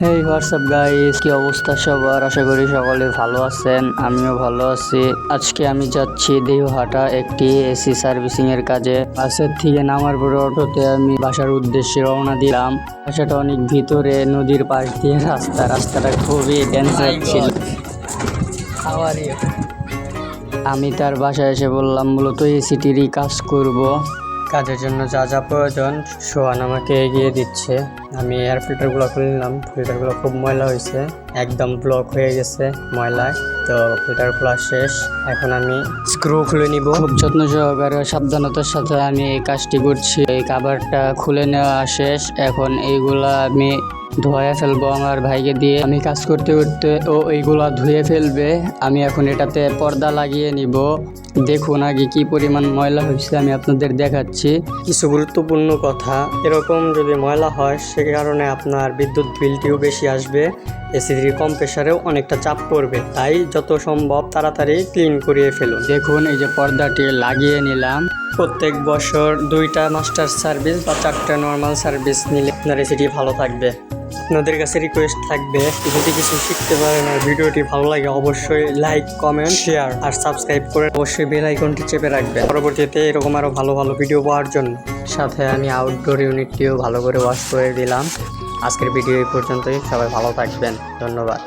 হেই WhatsApp guys, কি অবস্থা সবার? আশা করি সকলে ভালো আছেন, আমিও ভালো আছি। আজকে আমি যাচ্ছি দেওহাটা একটি এসি সার্ভিসিং এর কাজে। বাসের থেকে নামার পরে অটোতে আমি বাসার উদ্দেশ্যে রওনা দিলাম। বাসাটা অনেক ভিতরে, নদীর পাশ দিয়ে রাস্তাটা খুবই ডেঞ্জার ছিল। আমি তার বাসায় এসে বললাম মূলত এসিটিরই কাজ করব। কাজের জন্য যা যা প্রয়োজন সোহান আমাকে এগিয়ে দিচ্ছে। আমি এয়ার ফিল্টারগুলো খুলে নিলাম। ফিল্টারগুলো খুব ময়লা হয়েছে, একদম ব্লক হয়ে গেছে ময়লায়। তো ফিল্টার খোলা শেষ, এখন আমি স্ক্রু খুলে নিব। খুব যত্ন সহকারে সাবধানতার সাথে আমি এই কাজটি করছি। এই কাভারটা খুলে নেওয়া শেষ, এখন এইগুলা আমি ধুয়ে ফেলবো আমার ভাইকে দিয়ে। আমি কাজ করতে করতে ও এইগুলা ধুয়ে ফেলবে। আমি এখন এটাতে পর্দা লাগিয়ে নিব। দেখুন আগে কি পরিমাণ ময়লা হয়েছে, আমি আপনাদের দেখাচ্ছি। কিছু গুরুত্বপূর্ণ কথা, এরকম যদি ময়লা হয় সে কারণে আপনার বিদ্যুৎ বিলটিও বেশি আসবে, এসির কম্প্রেসারেও অনেকটা চাপ পড়বে। তাই যত সম্ভব তাড়াতাড়ি ক্লিন করিয়ে ফেলুন। দেখুন এই যে পর্দাটি লাগিয়ে নিলাম। প্রত্যেক বছর 2টা মাস্টার সার্ভিস বা 4টা নর্মাল সার্ভিস নিলে আপনার এসিটি ভালো থাকবে। আপনাদের কাছে রিকোয়েস্ট থাকবে, যদি কিছু শিখতে পারেন আর ভিডিওটি ভালো লাগে অবশ্যই লাইক, কমেন্ট, শেয়ার আর সাবস্ক্রাইব করে অবশ্যই বেল আইকনটি চেপে রাখবেন পরবর্তীতে এরকম আরও ভালো ভালো ভিডিও পাওয়ার জন্য। সাথে আমি আউটডোর ইউনিটটিও ভালো করে ওয়াশ করে দিলাম। আজকের ভিডিও এই পর্যন্তই, সবাই ভালো থাকবেন, ধন্যবাদ।